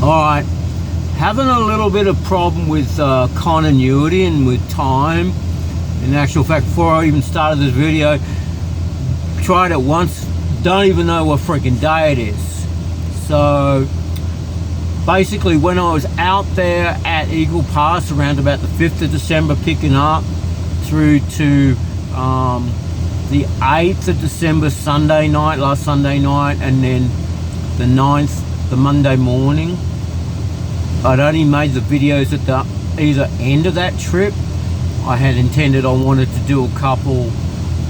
Alright, having a little bit of problem with continuity and with time. In actual fact, before I even started this video, tried it once, don't even know what freaking day it is. So basically, when I was out there at Eagle Pass around about the 5th of December picking up through to the 8th of December Sunday night, last Sunday night, and then the 9th, the Monday morning, I'd only made the videos at the either end of that trip. I had intended I wanted to do a couple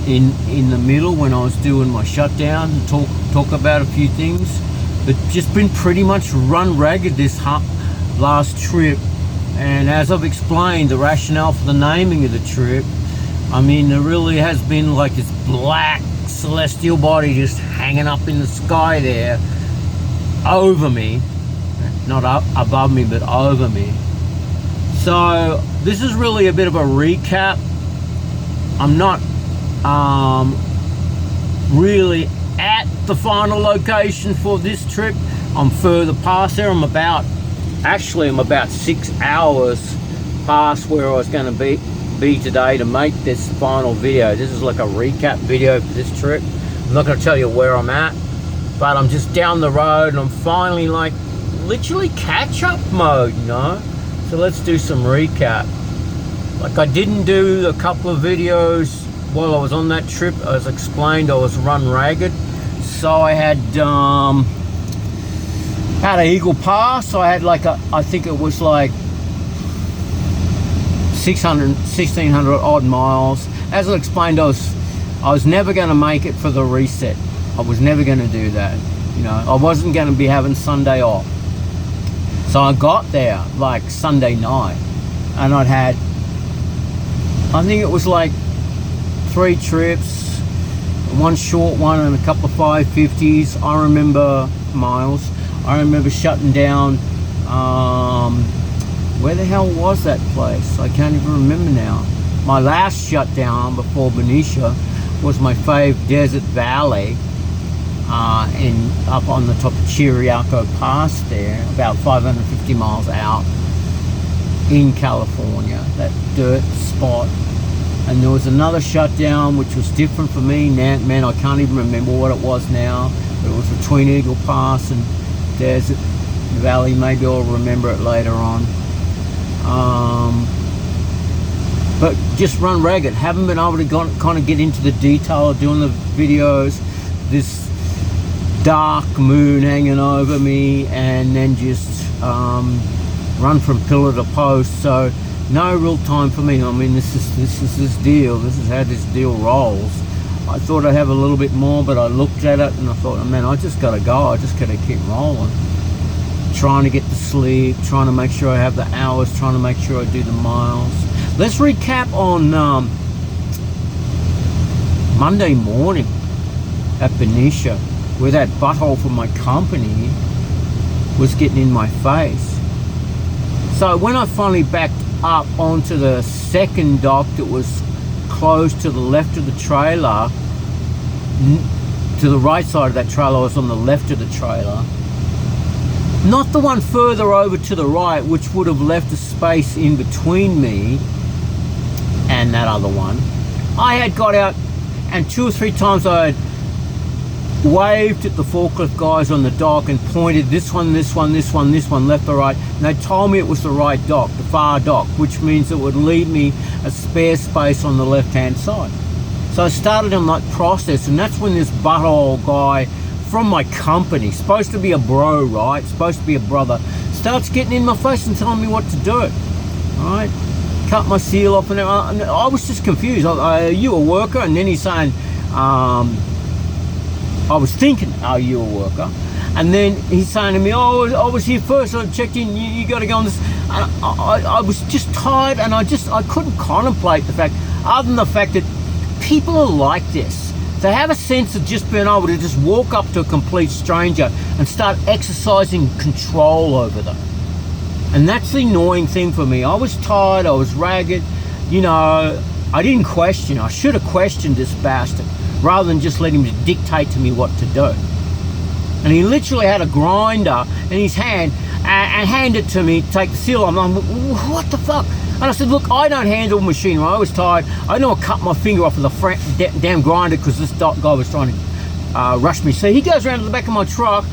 in the middle when I was doing my shutdown and talk about a few things, but just been pretty much run ragged this last trip. And as I've explained, the rationale for the naming of the trip, I mean, there really has been like this black celestial body just hanging up in the sky there over me, not up above me, but over me. So this is really a bit of a recap. I'm not really at the final location for this trip. I'm further past there. I'm about 6 hours past where I was going to be today to make this final video. This is like a recap video for this trip. I'm not going to tell you where I'm at, but I'm just down the road and I'm finally like literally catch up mode, you know. So let's do some recap. Like, I didn't do a couple of videos while I was on that trip. As explained, I was run ragged. So I had at Eagle Pass, I had like I think it was like 1600 odd miles. As I explained, I was never going to make it for the reset. I was never going to do that. You know, I wasn't going to be having Sunday off. So I got there like Sunday night, and I'd had, I think it was like 3 trips, one short one and a couple of 550s. I remember miles. I remember shutting down, where the hell was that place? I can't even remember now. My last shutdown before Benicia was my fave Desert Valley, up on the top of Chiriaco Pass there, about 550 miles out in California, that dirt spot. And there was another shutdown which was different for me. Man, I can't even remember what it was now, but it was between Eagle Pass and Desert Valley. Maybe I'll remember it later on. But just run ragged. Haven't been able to kind of get into the detail of doing the videos. This dark moon hanging over me, and then just run from pillar to post. So no real time for me. I mean, this is this deal. This is how this deal rolls. I thought I'd have a little bit more, but I looked at it and I thought, oh, man, I just gotta go. I just gotta keep rolling. Trying to get to sleep, trying to make sure I have the hours, trying to make sure I do the miles. Let's recap on Monday morning at Benicia, where that butthole from my company was getting in my face. So when I finally backed up onto the second dock that was close to the left of the trailer, to the right side of that trailer, I was on the left of the trailer. Not the one further over to the right, which would have left a space in between me and that other one. I had got out, and 2 or 3 times I had waved at the forklift guys on the dock and pointed this one, left or right, and they told me it was the right dock, the far dock, which means it would leave me a spare space on the left hand side. So I started on that process, and that's when this butthole guy from my company, supposed to be a bro, right, supposed to be a brother, starts getting in my face and telling me what to do. Alright, cut my seal off, and I was just confused. Are you a worker? And then he's saying, I was thinking, are you a worker? And then he's saying to me, oh, I was here first, I checked in, you got to go on this. And I was just tired, and I couldn't contemplate the fact, other than the fact that people are like this. They have a sense of just being able to just walk up to a complete stranger and start exercising control over them. And that's the annoying thing for me. I was tired, I was ragged, you know, I didn't question. I should have questioned this bastard rather than just let him dictate to me what to do. And he literally had a grinder in his hand, and hand it to me, take the seal off. I'm like, what the fuck? And I said, look, I don't handle machinery. I was tired. I know I cut my finger off with a damn grinder because this guy was trying to rush me. So he goes around to the back of my truck,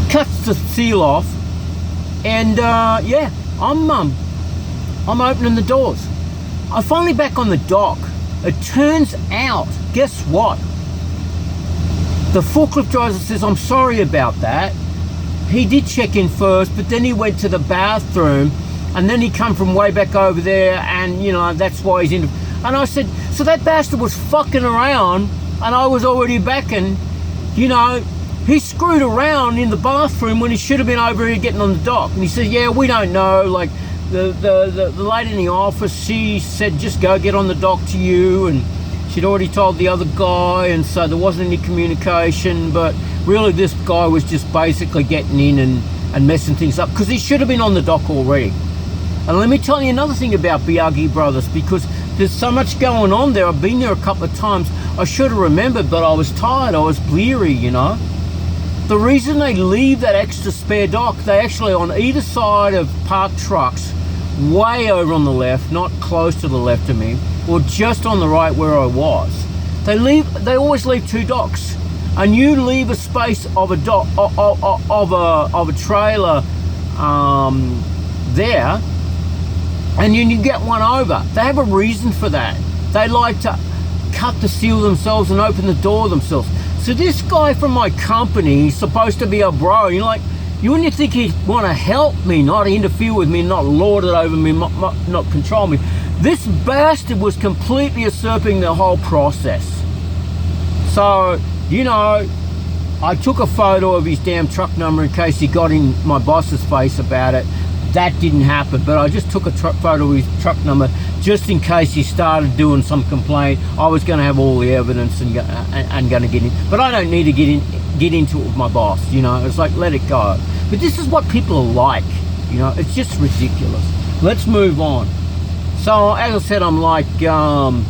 cuts the seal off, and yeah, I'm opening the doors. I'm finally back on the dock. It turns out, guess what? The forklift driver says, I'm sorry about that. He did check in first, but then he went to the bathroom, and then he come from way back over there, and you know, that's why he's in. And I said, so that bastard was fucking around, and I was already back, and you know, he screwed around in the bathroom when he should have been over here getting on the dock. And he said, yeah, we don't know, like the lady in the office, she said just go get on the dock to you, and she'd already told the other guy, and so there wasn't any communication. But really this guy was just basically getting in and messing things up, because he should have been on the dock already. And let me tell you another thing about Biagi Brothers, because there's so much going on there. I've been there a couple of times. I should have remembered, but I was tired, I was bleary, you know. The reason they leave that extra spare dock, they actually on either side of parked trucks, way over on the left, not close to the left of me, or just on the right where I was. They always leave two docks, and you leave a space of a dock of a trailer there, and then you get one over. They have a reason for that. They like to cut the seal themselves and open the door themselves. So this guy from my company is supposed to be a bro. You're like, you wouldn't think he'd want to help me, not interfere with me, not lord it over me, not control me. This bastard was completely usurping the whole process. So, you know, I took a photo of his damn truck number in case he got in my boss's face about it. That didn't happen, but I just took a photo of his truck number just in case he started doing some complaint. I was going to have all the evidence and going to get in. But I don't need to get into it with my boss, you know. It's like, let it go. But this is what people are like, you know. It's just ridiculous. Let's move on. So, as I said, I'm like, I'm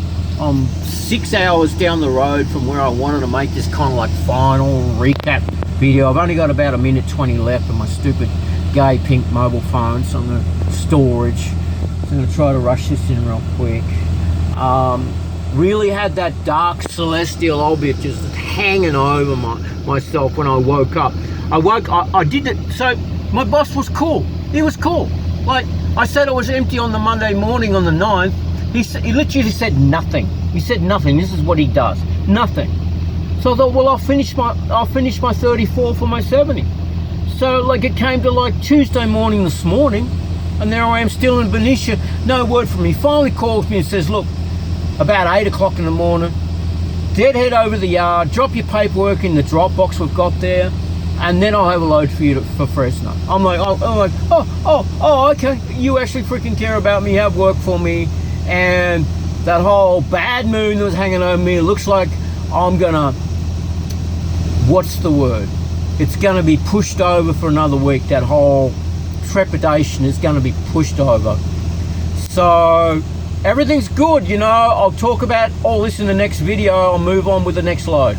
6 hours down the road from where I wanted to make this kind of like final recap video. I've only got about 1:20 left on my stupid gay pink mobile phone, so I'm going to storage. So I'm going to try to rush this in real quick. Really had that dark celestial object just hanging over myself when I woke up. I did it. So my boss was cool. He was cool. Like I said, I was empty on the Monday morning on the 9th. He literally said nothing. He said nothing. This is what he does. Nothing. So I thought, well, I'll finish my 34 for my 70. So like it came to like Tuesday morning this morning, and there I am still in Benicia. No word from him. He finally calls me and says, look, about 8 o'clock in the morning, deadhead over the yard, drop your paperwork in the drop box we've got there, and then I'll have a load for you for Fresno. I'm like, oh, okay. You actually freaking care about me, have work for me, and that whole bad moon that was hanging over me, it looks like I'm gonna, what's the word? It's going to be pushed over for another week. That whole trepidation is going to be pushed over. So everything's good, you know. I'll talk about all this in the next video. I'll move on with the next load.